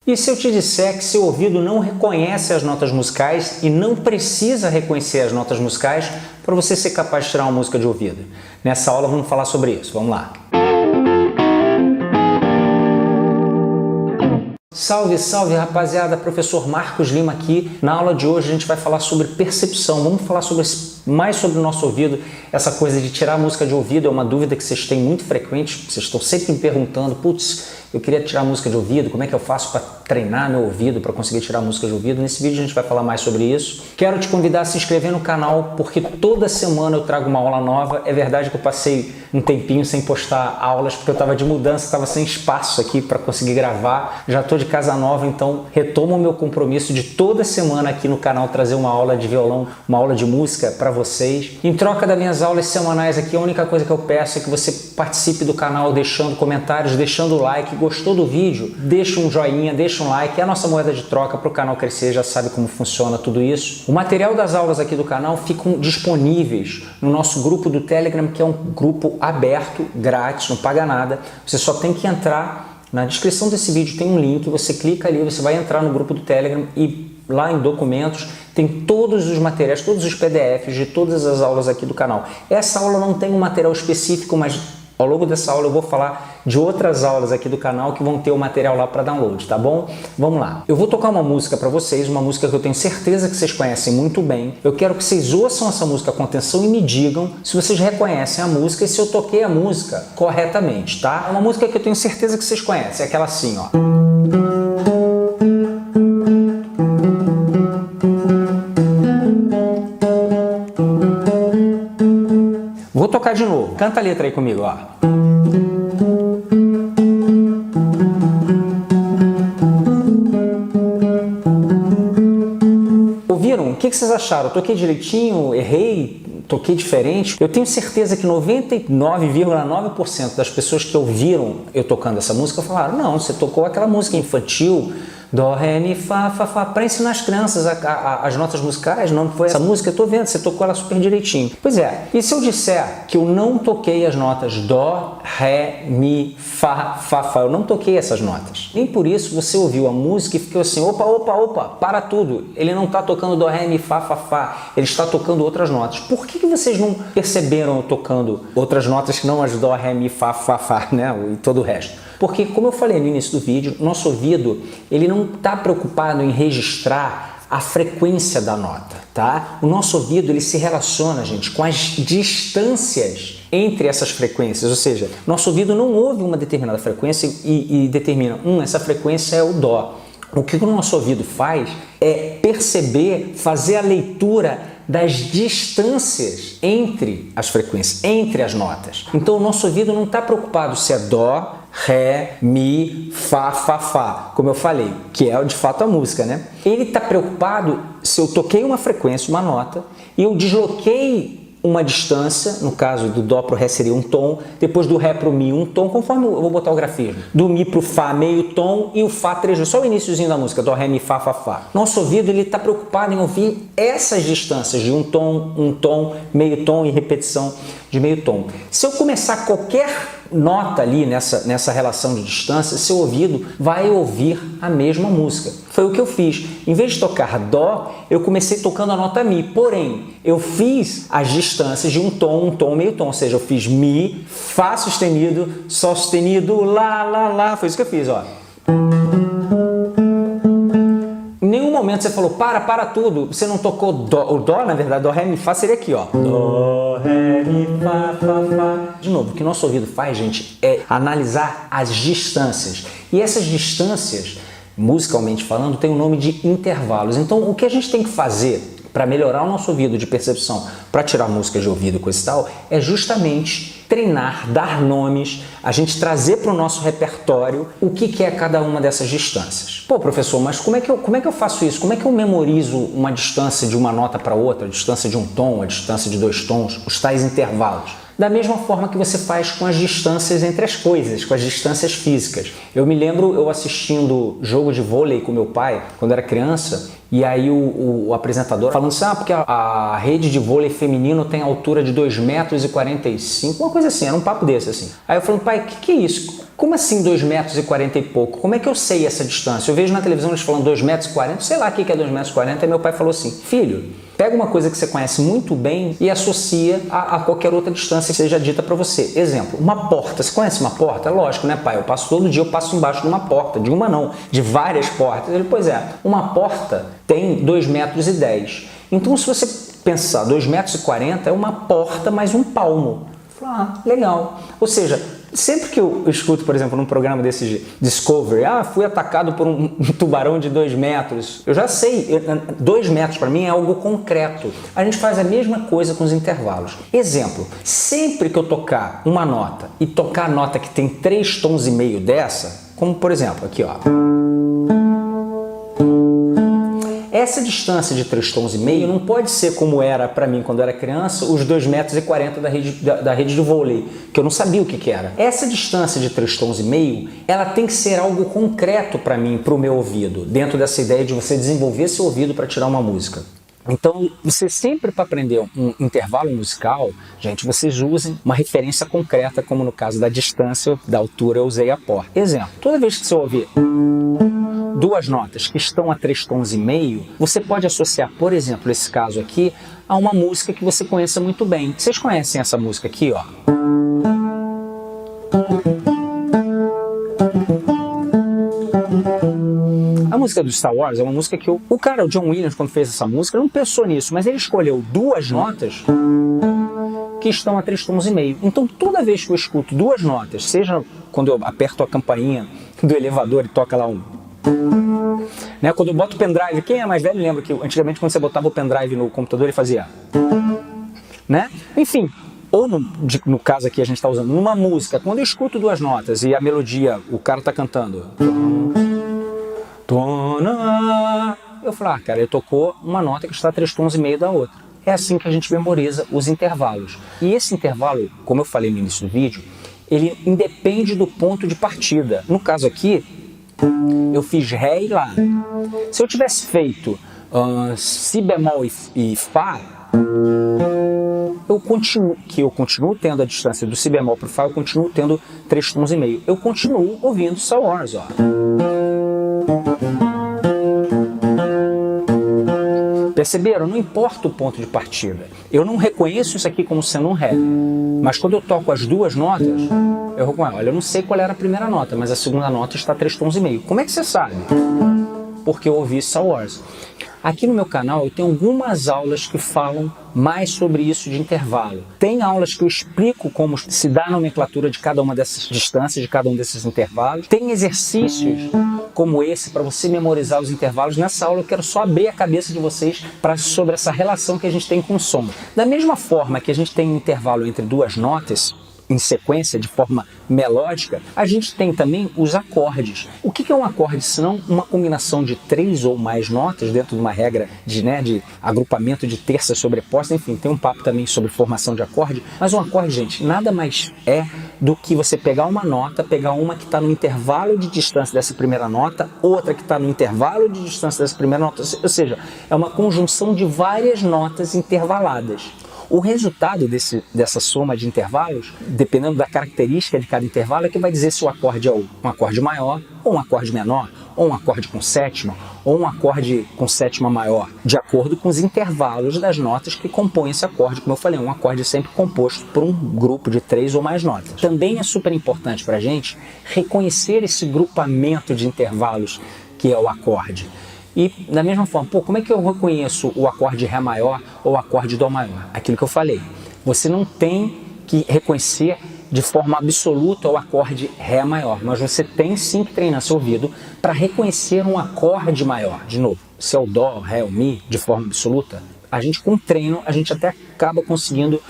E se eu te disser que seu ouvido não reconhece as notas musicais e não precisa reconhecer as notas musicais para você ser capaz de tirar uma música de ouvido? Nessa aula vamos falar sobre isso, vamos lá. Salve, salve rapaziada, professor Marcos Lima aqui. Na aula de hoje a gente vai falar sobre percepção, vamos falar mais sobre o nosso ouvido. Essa coisa de tirar a música de ouvido é uma dúvida que vocês têm muito frequente, vocês estão sempre me perguntando, putz, eu queria tirar a música de ouvido, como é que eu faço para treinar meu ouvido, para conseguir tirar a música de ouvido? Nesse vídeo a gente vai falar mais sobre isso. Quero te convidar a se inscrever no canal, porque toda semana eu trago uma aula nova. É verdade que eu passei um tempinho sem postar aulas, porque eu estava de mudança, estava sem espaço aqui para conseguir gravar. Já estou de casa nova, então retomo o meu compromisso de toda semana aqui no canal trazer uma aula de violão, uma aula de música para vocês. Em troca das minhas aulas semanais aqui, a única coisa que eu peço é que você participe do canal deixando comentários, deixando o like. Gostou do vídeo? Deixa um joinha, deixa um like, é a nossa moeda de troca para o canal crescer, já sabe como funciona tudo isso. O material das aulas aqui do canal ficam disponíveis no nosso grupo do Telegram, que é um grupo aberto, grátis, não paga nada. Você só tem que entrar, na descrição desse vídeo tem um link, você clica ali, você vai entrar no grupo do Telegram e lá em documentos tem todos os materiais, todos os PDFs de todas as aulas aqui do canal. Essa aula não tem um material específico, mas ao longo dessa aula eu vou falar de outras aulas aqui do canal que vão ter o material lá para download, tá bom? Vamos lá. Eu vou tocar uma música para vocês, uma música que eu tenho certeza que vocês conhecem muito bem. Eu quero que vocês ouçam essa música com atenção e me digam se vocês reconhecem a música e se eu toquei a música corretamente, tá? É uma música que eu tenho certeza que vocês conhecem, é aquela assim, ó. Vou tocar de novo. Canta a letra aí comigo, ó. Ouviram? O que vocês acharam? Eu toquei direitinho? Errei? Toquei diferente? Eu tenho certeza que 99,9% das pessoas que ouviram eu tocando essa música falaram: não, você tocou aquela música infantil, Dó, Ré, Mi, Fá, Fá, Fá, para ensinar as crianças as notas musicais. Não foi essa música, eu tô vendo, você tocou ela super direitinho. Pois é, e se eu disser que eu não toquei as notas Dó, Ré, Mi, Fá, Fá, Fá, eu não toquei essas notas. Nem por isso você ouviu a música e ficou assim, opa, para tudo. Ele não está tocando Dó, Ré, Mi, Fá, Fá, Fá, ele está tocando outras notas. Por que vocês não perceberam eu tocando outras notas que não as Dó, Ré, Mi, Fá, Fá, Fá, né? E todo o resto? Porque, como eu falei no início do vídeo, nosso ouvido ele não está preocupado em registrar a frequência da nota, tá? O nosso ouvido ele se relaciona, gente, com as distâncias entre essas frequências, ou seja, nosso ouvido não ouve uma determinada frequência e determina, essa frequência é o Dó. O que o nosso ouvido faz é perceber, fazer a leitura das distâncias entre as frequências, entre as notas. Então o nosso ouvido não está preocupado se é Dó, Ré, Mi, Fá, Fá, Fá, como eu falei, que é de fato a música, né? Ele está preocupado se eu toquei uma frequência, uma nota, e eu desloquei uma distância, no caso do Dó para o Ré seria um tom, depois do Ré para o Mi um tom, conforme eu vou botar o grafismo, do Mi para o Fá meio tom e o Fá 3, só o iniciozinho da música, Dó, Ré, Mi, Fá, Fá, Fá. Nosso ouvido ele está preocupado em ouvir essas distâncias de um tom, meio tom e repetição de meio tom. Se eu começar qualquer nota ali nessa relação de distância, seu ouvido vai ouvir a mesma música. Foi o que eu fiz. Em vez de tocar Dó, eu comecei tocando a nota Mi, porém, eu fiz as distâncias de um tom, meio tom, ou seja, eu fiz Mi, Fá sustenido, Sol sustenido, Lá, foi isso que eu fiz, ó. Em nenhum momento você falou, para tudo, você não tocou Dó, o Dó, na verdade, Dó, Ré, Mi, Fá seria aqui, ó. Dó, Ré, Mi, Fá, Fá, Fá. De novo, o que nosso ouvido faz, gente, é analisar as distâncias. E essas distâncias, musicalmente falando, tem o nome de intervalos. Então, o que a gente tem que fazer para melhorar o nosso ouvido de percepção, para tirar música de ouvido com esse tal, é justamente treinar, dar nomes, a gente trazer para o nosso repertório o que é cada uma dessas distâncias. Pô, professor, mas como é que eu faço isso? Como é que eu memorizo uma distância de uma nota para outra, a distância de um tom, a distância de dois tons, os tais intervalos? Da mesma forma que você faz com as distâncias entre as coisas, com as distâncias físicas. Eu me lembro eu assistindo jogo de vôlei com meu pai, quando era criança, E aí o apresentador falando assim, porque a rede de vôlei feminino tem altura de 2,45 metros, uma coisa assim, era um papo desse assim. Aí eu falei, pai, que é isso? Como assim 2,40 metros e pouco? Como é que eu sei essa distância? Eu vejo na televisão eles falando 2,40 metros, sei lá o que é 2,40 metros, e meu pai falou assim, filho, pega uma coisa que você conhece muito bem e associa a qualquer outra distância que seja dita para você. Exemplo, uma porta. Você conhece uma porta? Lógico, né, pai? Eu passo todo dia, eu passo embaixo de uma porta. De uma não, de várias portas. Ele, pois é, uma porta tem 2,10 metros. Então, se você pensar 2,40 metros é uma porta mais um palmo. Legal. Ou seja, sempre que eu escuto, por exemplo, num programa desse de Discovery, fui atacado por um tubarão de 2 metros. Eu já sei, 2 metros para mim é algo concreto. A gente faz a mesma coisa com os intervalos. Exemplo, sempre que eu tocar uma nota e tocar a nota que tem 3 tons e meio dessa, como por exemplo, aqui ó. Essa distância de 3 tons e meio não pode ser como era para mim quando eu era criança, os 2,40 metros da rede de vôlei, que eu não sabia o que era. Essa distância de 3 tons e meio, ela tem que ser algo concreto para mim, para o meu ouvido, dentro dessa ideia de você desenvolver seu ouvido para tirar uma música. Então, você sempre para aprender um intervalo musical, gente, vocês usem uma referência concreta, como no caso da distância, da altura, eu usei a porta. Exemplo, toda vez que você ouvir duas notas que estão a 3 tons e meio, você pode associar, por exemplo, esse caso aqui, a uma música que você conheça muito bem. Vocês conhecem essa música aqui, ó? A música do Star Wars é uma música que o John Williams, quando fez essa música, não pensou nisso, mas ele escolheu duas notas que estão a 3 tons e meio. Então, toda vez que eu escuto duas notas, seja quando eu aperto a campainha do elevador e toca lá né, quando eu boto o pendrive, quem é mais velho lembra que antigamente quando você botava o pendrive no computador ele fazia, né? Enfim, ou no caso aqui a gente está usando numa música, quando eu escuto duas notas e a melodia, o cara está cantando, eu falo, cara, ele tocou uma nota que está a 3 tons e meio da outra. É assim que a gente memoriza os intervalos. E esse intervalo, como eu falei no início do vídeo, ele independe do ponto de partida. No caso aqui, eu fiz Ré e Lá. Se eu tivesse feito Si bemol e Fá, eu continuo tendo a distância do Si bemol para o Fá, eu continuo tendo 3 tons e meio. Eu continuo ouvindo Star Wars, ó. Perceberam? Não importa o ponto de partida. Eu não reconheço isso aqui como sendo um Ré. Mas quando eu toco as duas notas, eu reconheço. Olha, eu não sei qual era a primeira nota, mas a segunda nota está a 3 tons e meio. Como é que você sabe? Porque eu ouvi Star Wars. Aqui no meu canal eu tenho algumas aulas que falam mais sobre isso de intervalo. Tem aulas que eu explico como se dá a nomenclatura de cada uma dessas distâncias, de cada um desses intervalos. Tem exercícios como esse para você memorizar os intervalos. Nessa aula eu quero só abrir a cabeça de vocês sobre essa relação que a gente tem com o som. Da mesma forma que a gente tem um intervalo entre duas notas, em sequência, de forma melódica, a gente tem também os acordes. O que é um acorde, senão uma combinação de 3 ou mais notas dentro de uma regra de agrupamento de terças sobrepostas, enfim, tem um papo também sobre formação de acorde, mas um acorde, gente, nada mais é do que você pegar uma nota, pegar uma que está no intervalo de distância dessa primeira nota, outra que está no intervalo de distância dessa primeira nota, ou seja, é uma conjunção de várias notas intervaladas. O resultado dessa soma de intervalos, dependendo da característica de cada intervalo, é que vai dizer se o acorde é um acorde maior, ou um acorde menor, ou um acorde com sétima, ou um acorde com sétima maior, de acordo com os intervalos das notas que compõem esse acorde. Como eu falei, um acorde é sempre composto por um grupo de 3 ou mais notas. Também é super importante para a gente reconhecer esse grupamento de intervalos que é o acorde. E da mesma forma, como é que eu reconheço o acorde Ré maior ou o acorde Dó maior? Aquilo que eu falei, você não tem que reconhecer de forma absoluta o acorde Ré maior, mas você tem sim que treinar seu ouvido para reconhecer um acorde maior. De novo, se é o Dó, Ré ou Mi, de forma absoluta, a gente com treino, a gente até acaba conseguindo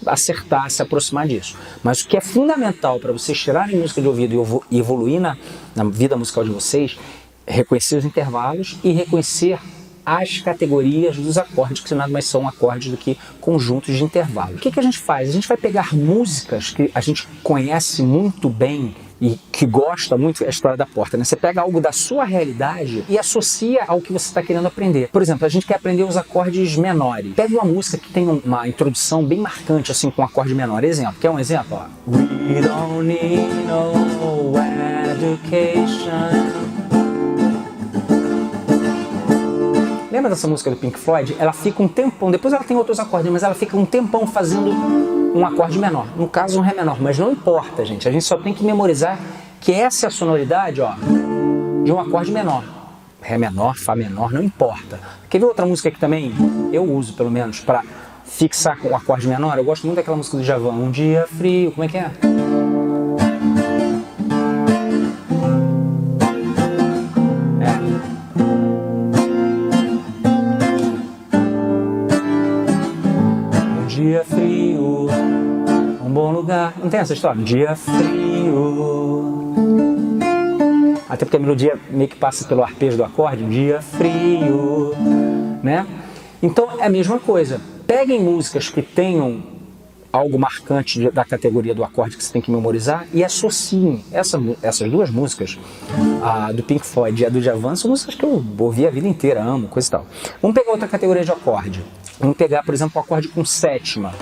acertar, se aproximar disso. Mas o que é fundamental para vocês tirarem música de ouvido e evoluir na vida musical de vocês, reconhecer os intervalos e reconhecer as categorias dos acordes, que nada mais são acordes do que conjuntos de intervalos. O que a gente faz? A gente vai pegar músicas que a gente conhece muito bem e que gosta muito é a história da porta, né? Você pega algo da sua realidade e associa ao que você está querendo aprender. Por exemplo, a gente quer aprender os acordes menores. Pega uma música que tem uma introdução bem marcante, assim, com um acorde menor. Exemplo, quer um exemplo? Ó. We don't need no education. Lembra dessa música do Pink Floyd? Ela fica um tempão, depois ela tem outros acordes, mas ela fica um tempão fazendo um acorde menor. No caso, um Ré menor. Mas não importa, gente. A gente só tem que memorizar que essa é a sonoridade, ó, de um acorde menor. Ré menor, Fá menor, não importa. Quer ver outra música que também eu uso, pelo menos, para fixar com o acorde menor? Eu gosto muito daquela música do Djavan. Um dia frio, como é que é? Dia frio, um bom lugar. Não tem essa história? Dia frio. Até porque a melodia meio que passa pelo arpejo do acorde. Dia frio, né? Então é a mesma coisa. Peguem músicas que tenham algo marcante da categoria do acorde que você tem que memorizar e associem. Essas duas músicas, a do Pink Floyd e a do Djavan, são músicas que eu ouvi a vida inteira, amo, coisa e tal. Vamos pegar outra categoria de acorde. Vamos pegar, por exemplo, o acorde com sétima.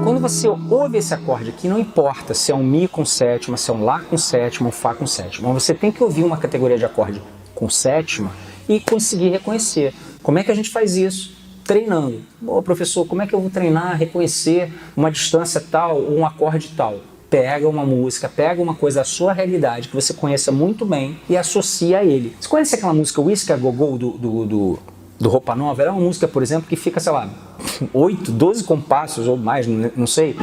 Quando você ouve esse acorde aqui, não importa se é um Mi com sétima, se é um Lá com sétima, um Fá com sétima. Você tem que ouvir uma categoria de acorde com sétima e conseguir reconhecer. Como é que a gente faz isso? Treinando. Ô, professor, como é que eu vou treinar, reconhecer uma distância tal ou um acorde tal? Pega uma música, pega uma coisa da sua realidade que você conheça muito bem e associa a ele. Você conhece aquela música Whisky a Go Go do Roupa Nova? Ela é uma música, por exemplo, que fica, sei lá, 8, 12 compassos ou mais, não sei,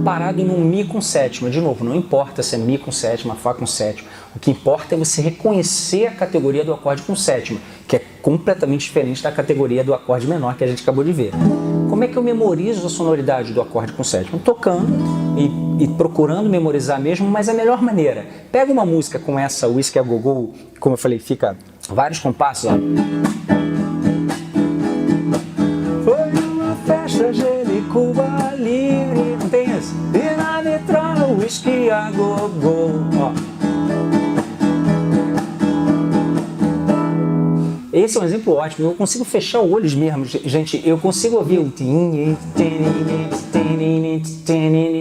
parado num Mi com sétima. De novo, não importa se é Mi com sétima, Fá com sétima. O que importa é você reconhecer a categoria do acorde com sétima, que é completamente diferente da categoria do acorde menor que a gente acabou de ver. Como é que eu memorizo a sonoridade do acorde com sétima? Tocando e procurando memorizar mesmo, mas a melhor maneira. Pega uma música com essa Whisky a Go Go, como eu falei, fica vários compassos, ó. Foi uma festa de Cuba Livre, não tem isso? E na vitrola Whisky a Go Go, ó. Esse é um exemplo ótimo, eu consigo fechar os olhos mesmo, gente, eu consigo ouvir o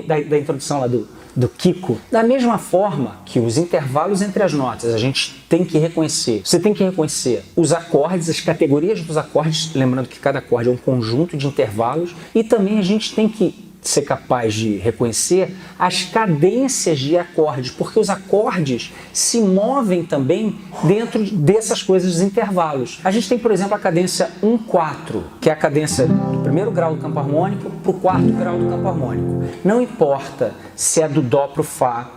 da introdução lá do Kiko. Da mesma forma que os intervalos entre as notas a gente tem que reconhecer, você tem que reconhecer os acordes, as categorias dos acordes, lembrando que cada acorde é um conjunto de intervalos, e também a gente tem que ser capaz de reconhecer as cadências de acordes, porque os acordes se movem também dentro dessas coisas dos intervalos. A gente tem, por exemplo, a cadência 1/4, que é a cadência do primeiro grau do campo harmônico para o quarto grau do campo harmônico. Não importa se é do Dó para o Fá,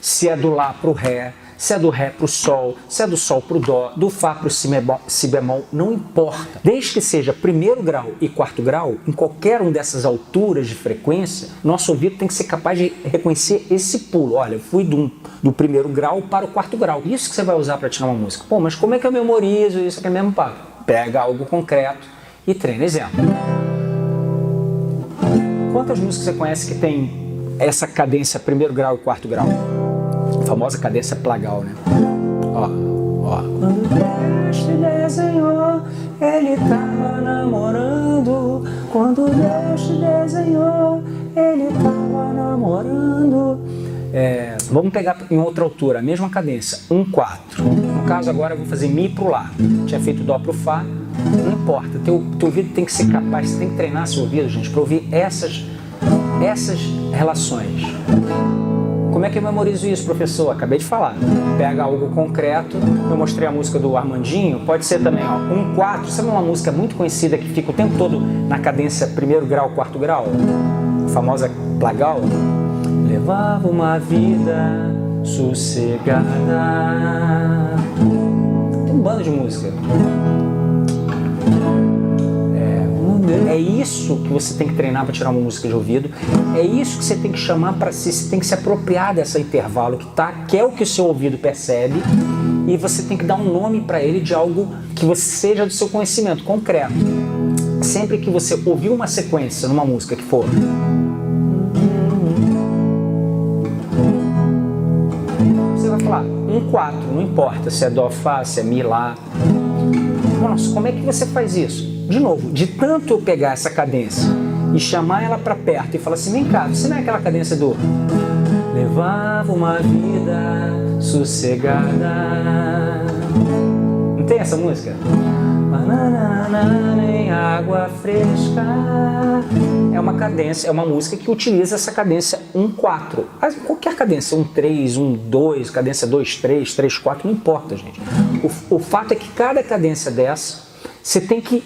se é do Lá para o Ré, se é do Ré para o Sol, se é do Sol para o Dó, do Fá para o Si bemol, não importa. Desde que seja primeiro grau e quarto grau, em qualquer uma dessas alturas de frequência, nosso ouvido tem que ser capaz de reconhecer esse pulo. Olha, eu fui do primeiro grau para o quarto grau. Isso que você vai usar para tirar uma música. Pô, mas como é que eu memorizo isso aqui mesmo, papo? Pega algo concreto e treina. Exemplo. Quantas músicas você conhece que tem essa cadência primeiro grau e quarto grau? A famosa cadência plagal, né? Ó. Quando Deus te desenhou, ele tava namorando. Quando Deus te desenhou, ele tava namorando. Vamos pegar em outra altura, a mesma cadência, 1/4. No caso agora eu vou fazer Mi pro Lá. Tinha feito Dó pro Fá. Não importa, teu ouvido tem que ser capaz, você tem que treinar seu ouvido, gente, para ouvir essas relações. Como é que eu memorizo isso, professor? Acabei de falar. Pega algo concreto. Eu mostrei a música do Armandinho. Pode ser também, ó, 1/4. Sabe uma música muito conhecida que fica o tempo todo na cadência primeiro grau, quarto grau? A famosa plagal. Levava uma vida sossegada. Tem um bando de música. É isso que você tem que treinar para tirar uma música de ouvido. É isso que você tem que chamar para si. Você tem que se apropriar desse intervalo que é o que o seu ouvido percebe, e você tem que dar um nome para ele de algo que você seja do seu conhecimento concreto. Sempre que você ouvir uma sequência numa música que for um 4, não importa se é Dó, Fá, se é Mi, Lá. Nossa, como é que você faz isso? De novo, de tanto eu pegar essa cadência e chamar ela para perto e falar assim, vem cá, você não é aquela cadência do levava uma vida sossegada. Não tem essa música? Banana em água fresca. É uma cadência, é uma música que utiliza essa cadência 1-4. Qualquer cadência, 1-3, 1-2, cadência 2-3, 3-4, não importa, gente. O fato é que cada cadência dessa, você tem que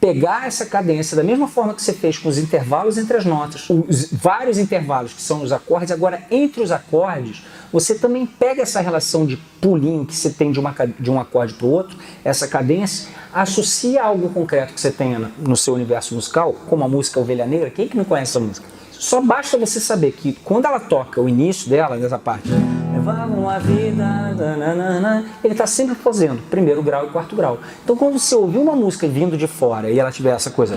pegar essa cadência da mesma forma que você fez com os intervalos entre as notas, os vários intervalos que são os acordes. Agora, entre os acordes, você também pega essa relação de pulinho que você tem de um acorde para o outro, essa cadência, associa a algo concreto que você tenha no seu universo musical, como a música Ovelha Negra. Quem que não conhece essa música? Só basta você saber que quando ela toca o início dela, dessa parte, levava uma vida, nananana, ele está sempre fazendo primeiro grau e quarto grau. Então, quando você ouvir uma música vindo de fora e ela tiver essa coisa,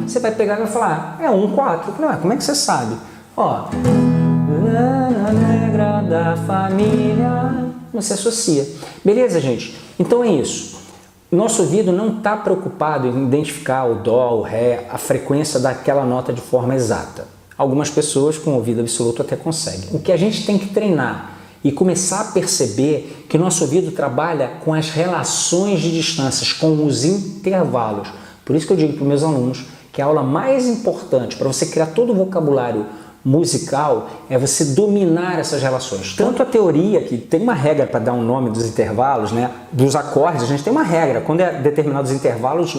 você vai pegar e vai falar, é 1-4. Eu falei, como é que você sabe? Ó, negra da família, você associa. Beleza, gente? Então é isso. Nosso ouvido não está preocupado em identificar o Dó, o Ré, a frequência daquela nota de forma exata. Algumas pessoas com ouvido absoluto até conseguem. O que a gente tem que treinar e começar a perceber que nosso ouvido trabalha com as relações de distâncias, com os intervalos. Por isso que eu digo para os meus alunos que a aula mais importante para você criar todo o vocabulário musical é você dominar essas relações. Tanto a teoria, que tem uma regra para dar um nome dos intervalos, né? Dos acordes, a gente tem uma regra. Quando é determinados intervalos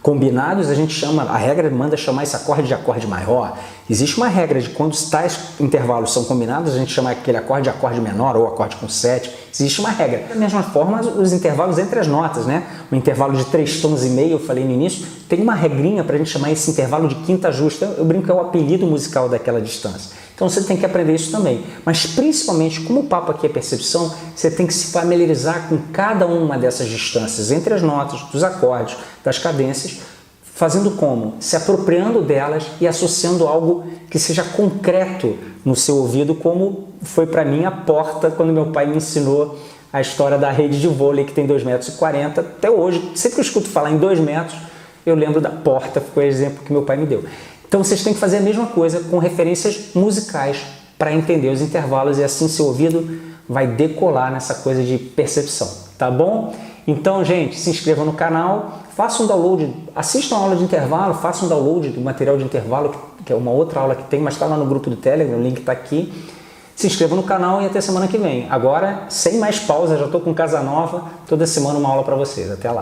combinados, a gente chama, a regra manda chamar esse acorde de acorde maior. Existe uma regra de quando tais intervalos são combinados, a gente chama aquele acorde de acorde menor ou acorde com sétima. Existe uma regra. Da mesma forma, os intervalos entre as notas, né? O intervalo de 3 tons e meio, eu falei no início, tem uma regrinha para a gente chamar esse intervalo de quinta justa. Eu brinco que é o apelido musical daquela distância. Então você tem que aprender isso também. Mas principalmente, como o papo aqui é percepção, você tem que se familiarizar com cada uma dessas distâncias entre as notas, dos acordes, das cadências, fazendo como? Se apropriando delas e associando algo que seja concreto no seu ouvido, como foi para mim a porta quando meu pai me ensinou a história da rede de vôlei que tem 2,40 m. Até hoje, sempre que eu escuto falar em 2 metros, eu lembro da porta, foi o exemplo que meu pai me deu. Então vocês têm que fazer a mesma coisa com referências musicais para entender os intervalos e assim seu ouvido vai decolar nessa coisa de percepção, tá bom? Então, gente, se inscrevam no canal, façam um download, assistam a aula de intervalo, façam um download do material de intervalo, que é uma outra aula que tem, mas está lá no grupo do Telegram, o link está aqui. Se inscrevam no canal e até semana que vem. Agora, sem mais pausa, já estou com casa nova, toda semana uma aula para vocês. Até lá.